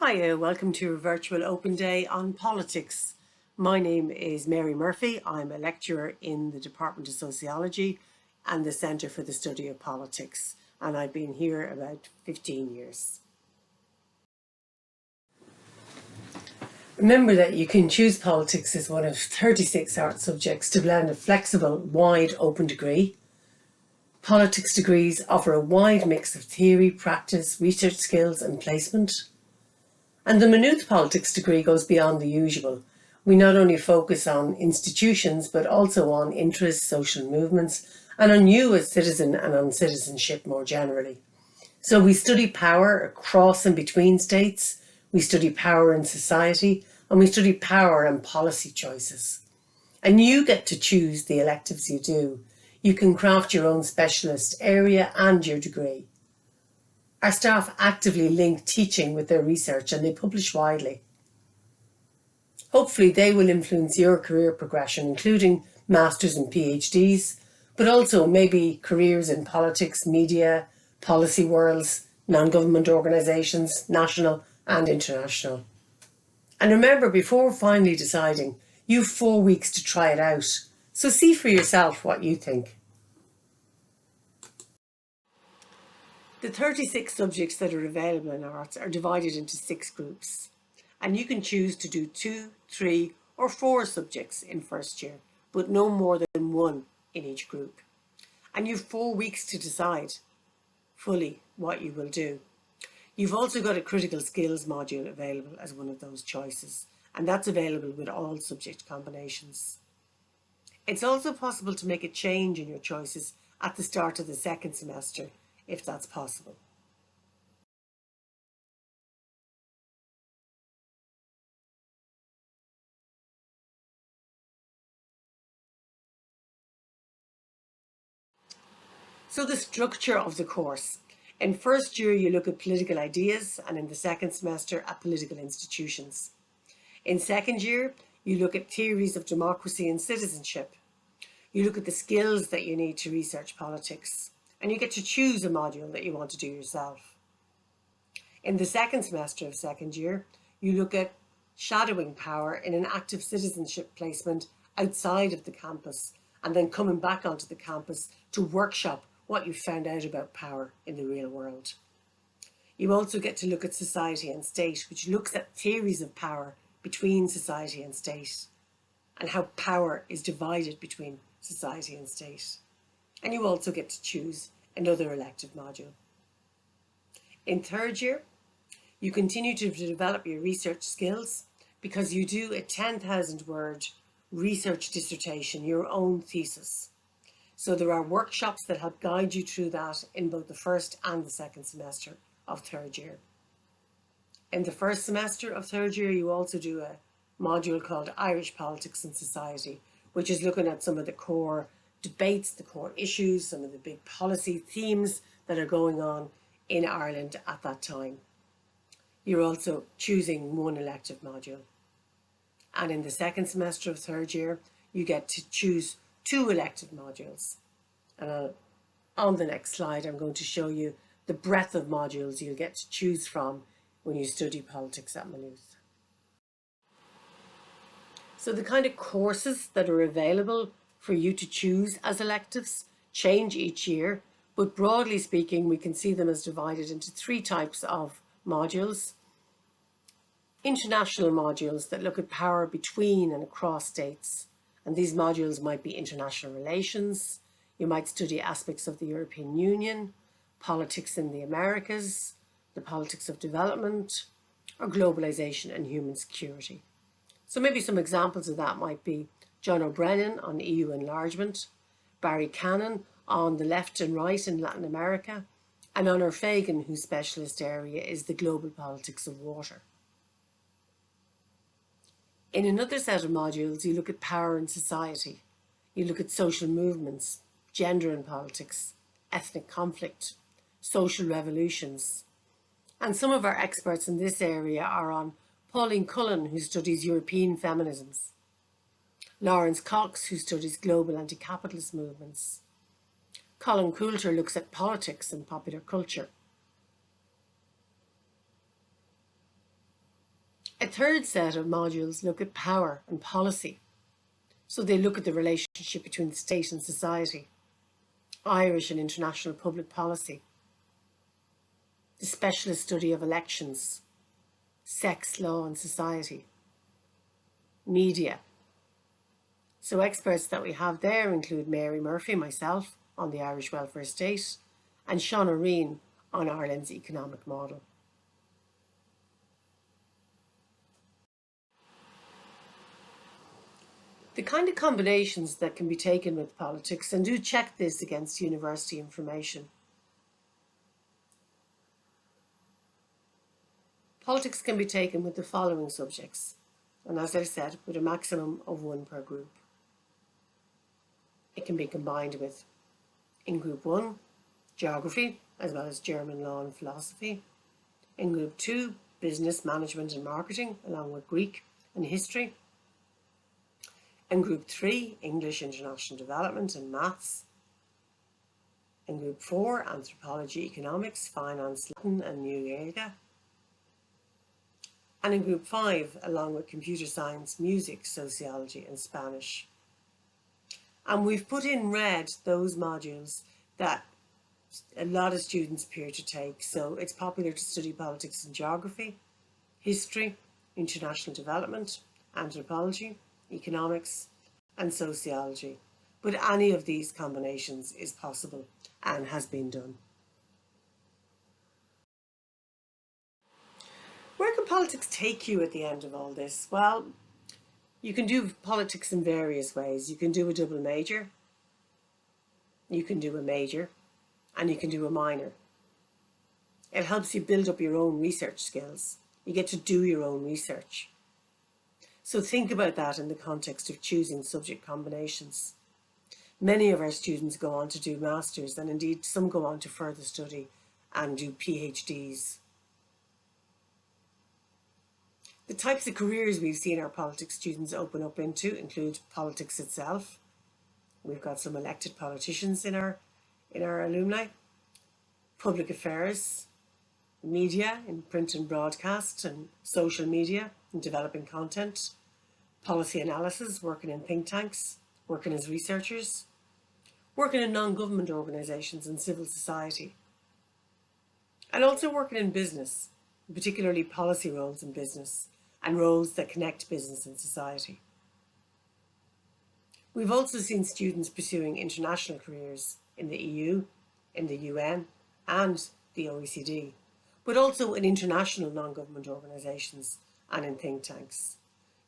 Hiya, welcome to a virtual open day on politics. My name is Mary Murphy. I'm a lecturer in the Department of Sociology and the Centre for the Study of Politics, and I've been here about 15 years. Remember that you can choose politics as one of 36 art subjects to blend a flexible, wide open degree. Politics degrees offer a wide mix of theory, practice, research skills and placement. And the Maynooth politics degree goes beyond the usual. We not only focus on institutions, but also on interests, social movements, and on you as citizen and on citizenship more generally. So we study power across and between states, we study power in society, and we study power and policy choices. And you get to choose the electives you do. You can craft your own specialist area and your degree. Our staff actively link teaching with their research and they publish widely. Hopefully they will influence your career progression, including masters and PhDs, but also maybe careers in politics, media, policy worlds, non-government organisations, national and international. And remember, before finally deciding, you've 4 weeks to try it out. So see for yourself what you think. The 36 subjects that are available in arts are divided into 6 groups, and you can choose to do 2, 3 or 4 subjects in first year, but no more than 1 in each group. And you've 4 weeks to decide fully what you will do. You've also got a critical skills module available as one of those choices, and that's available with all subject combinations. It's also possible to make a change in your choices at the start of the second semester, if that's possible. So the structure of the course. In first year, you look at political ideas, and in the second semester at political institutions. In second year, you look at theories of democracy and citizenship. You look at the skills that you need to research politics, and you get to choose a module that you want to do yourself. In the second semester of second year, you look at shadowing power in an active citizenship placement outside of the campus, and then coming back onto the campus to workshop what you found out about power in the real world. You also get to look at society and state, which looks at theories of power between society and state, and how power is divided between society and state. And you also get to choose another elective module. In third year, you continue to develop your research skills because you do a 10,000 word research dissertation, your own thesis. So there are workshops that help guide you through that in both the first and the second semester of third year. In the first semester of third year, you also do a module called Irish Politics and Society, which is looking at some of the core debates, the core issues, some of the big policy themes that are going on in Ireland at that time. You're also choosing 1 elective module. And in the second semester of third year, you get to choose 2 elective modules. And on the next slide, I'm going to show you the breadth of modules you'll get to choose from when you study politics at Maynooth. So the kind of courses that are available for you to choose as electives change each year, but broadly speaking, we can see them as divided into 3 types of modules. International modules that look at power between and across states, and these modules might be international relations. You might study aspects of the European Union, politics in the Americas, the politics of development, or globalization and human security. So maybe some examples of that might be John O'Brien on EU enlargement, Barry Cannon on the left and right in Latin America, and Honor Fagan, whose specialist area is the global politics of water. In another set of modules, you look at power in society. You look at social movements, gender and politics, ethnic conflict, social revolutions. And some of our experts in this area are on Pauline Cullen, who studies European feminisms, Lawrence Cox, who studies global anti-capitalist movements. Colin Coulter looks at politics and popular culture. A third set of modules look at power and policy. So they look at the relationship between state and society, Irish and international public policy, the specialist study of elections, sex, law and society, media. So experts that we have there include Mary Murphy, myself, on the Irish welfare state, and Sean O'Reen on Ireland's economic model. The kind of combinations that can be taken with politics, and do check this against university information. Politics can be taken with the following subjects, and as I said, with a maximum of one per group. It can be combined with, in Group 1, geography, as well as German law and philosophy. In Group 2, business, management and marketing, along with Greek and history. In Group 3, English, international development and maths. In Group 4, anthropology, economics, finance, Latin and New Gaeilge. And in Group 5, along with computer science, music, sociology and Spanish. And we've put in red those modules that a lot of students appear to take. So it's popular to study politics and geography, history, international development, anthropology, economics and sociology. But any of these combinations is possible and has been done. Where can politics take you at the end of all this? Well, you can do politics in various ways. You can do a double major, you can do a major, and you can do a minor. It helps you build up your own research skills. You get to do your own research. So think about that in the context of choosing subject combinations. Many of our students go on to do masters, and indeed some go on to further study and do PhDs. The types of careers we've seen our politics students open up into include politics itself. We've got some elected politicians in our alumni. Public affairs, media in print and broadcast, and social media and developing content. Policy analysis, working in think tanks, working as researchers. Working in non-government organisations and civil society. And also working in business, particularly policy roles in business, and roles that connect business and society. We've also seen students pursuing international careers in the EU, in the UN and the OECD, but also in international non-government organisations and in think tanks.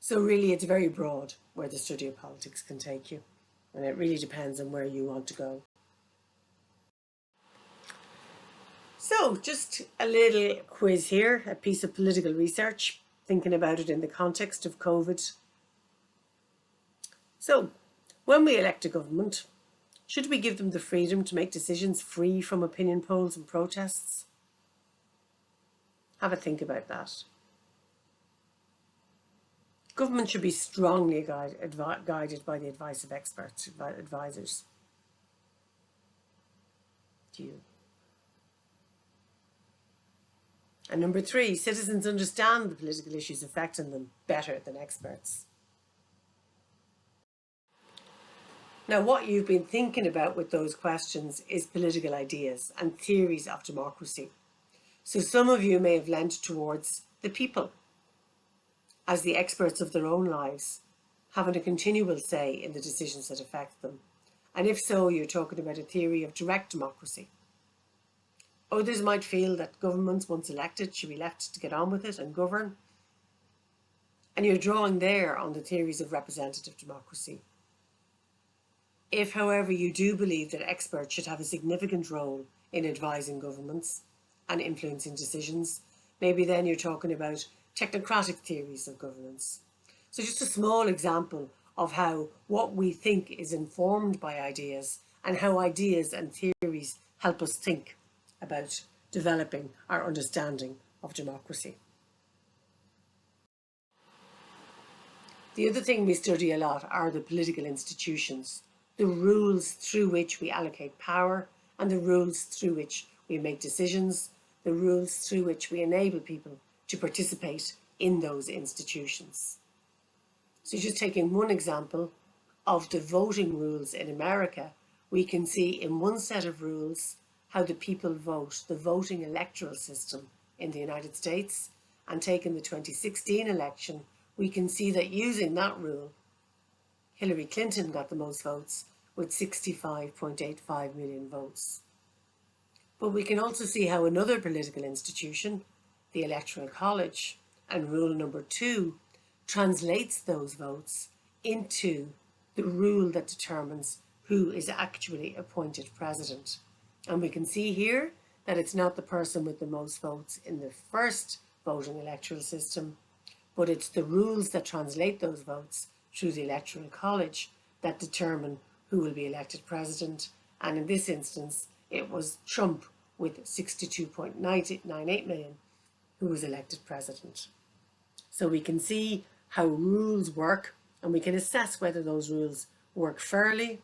So really it's very broad where the study of politics can take you, and it really depends on where you want to go. So just a little quiz here, a piece of political research, thinking about it in the context of COVID. So, when we elect a government, should we give them the freedom to make decisions free from opinion polls and protests? Have a think about that. Government should be strongly guided by the advice of experts, advisors. To you. And number 3, citizens understand the political issues affecting them better than experts. Now, what you've been thinking about with those questions is political ideas and theories of democracy. So some of you may have lent towards the people as the experts of their own lives, having a continual say in the decisions that affect them. And if so, you're talking about a theory of direct democracy. Others might feel that governments, once elected, should be left to get on with it and govern. And you're drawing there on the theories of representative democracy. If, however, you do believe that experts should have a significant role in advising governments and influencing decisions, maybe then you're talking about technocratic theories of governance. So just a small example of how what we think is informed by ideas, and how ideas and theories help us think about developing our understanding of democracy. The other thing we study a lot are the political institutions, the rules through which we allocate power, and the rules through which we make decisions, the rules through which we enable people to participate in those institutions. So just taking one example of the voting rules in America, we can see in one set of rules how the people vote, the voting electoral system in the United States, and taking the 2016 election, we can see that using that rule, Hillary Clinton got the most votes with 65.85 million votes. But we can also see how another political institution, the Electoral College, and rule number 2, translates those votes into the rule that determines who is actually appointed president. And we can see here that it's not the person with the most votes in the first voting electoral system, but it's the rules that translate those votes through the Electoral College that determine who will be elected president. And in this instance, it was Trump with 62.98 million who was elected president. So we can see how rules work, and we can assess whether those rules work fairly.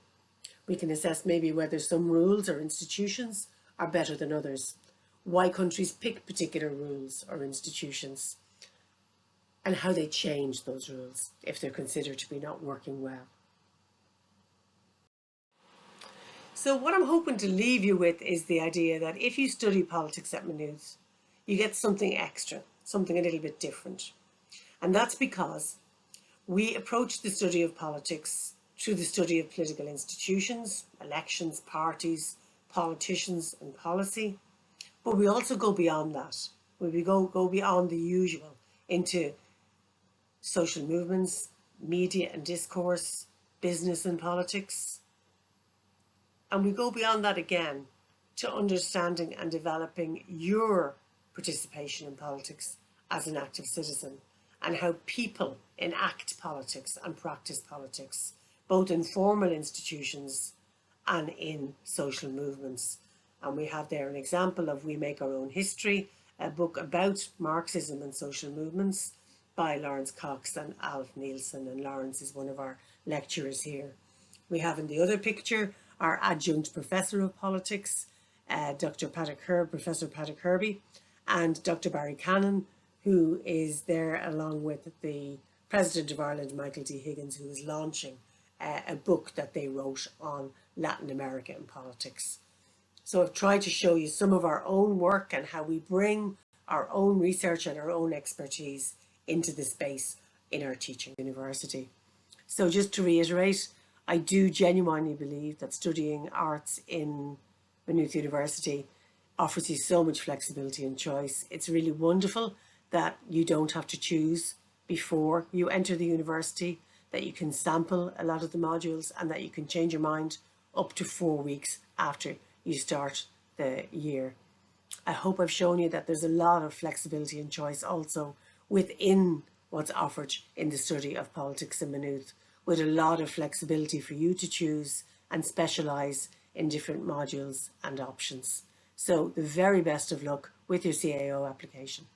We can assess maybe whether some rules or institutions are better than others, why countries pick particular rules or institutions, and how they change those rules if they're considered to be not working well. So what I'm hoping to leave you with is the idea that if you study politics at Maynooth, you get something extra, something a little bit different. And that's because we approach the study of politics through the study of political institutions, elections, parties, politicians and policy. But we also go beyond that. We go beyond the usual into social movements, media and discourse, business and politics. And we go beyond that again to understanding and developing your participation in politics as an active citizen, and how people enact politics and practice politics, both in formal institutions and in social movements. And we have there an example of We Make Our Own History, a book about Marxism and social movements by Lawrence Cox and Alf Nielsen, and Lawrence is one of our lecturers here. We have in the other picture our adjunct professor of politics, Professor Patrick Kirby, and Dr. Barry Cannon, who is there along with the President of Ireland, Michael D. Higgins, who is launching a book that they wrote on Latin America and politics. So I've tried to show you some of our own work and how we bring our own research and our own expertise into the space in our teaching university. So just to reiterate, I do genuinely believe that studying arts in Maynooth University offers you so much flexibility and choice. It's really wonderful that you don't have to choose before you enter the university, that you can sample a lot of the modules, and that you can change your mind up to 4 weeks after you start the year. I hope I've shown you that there's a lot of flexibility and choice also within what's offered in the study of politics in Maynooth, with a lot of flexibility for you to choose and specialise in different modules and options. So the very best of luck with your CAO application.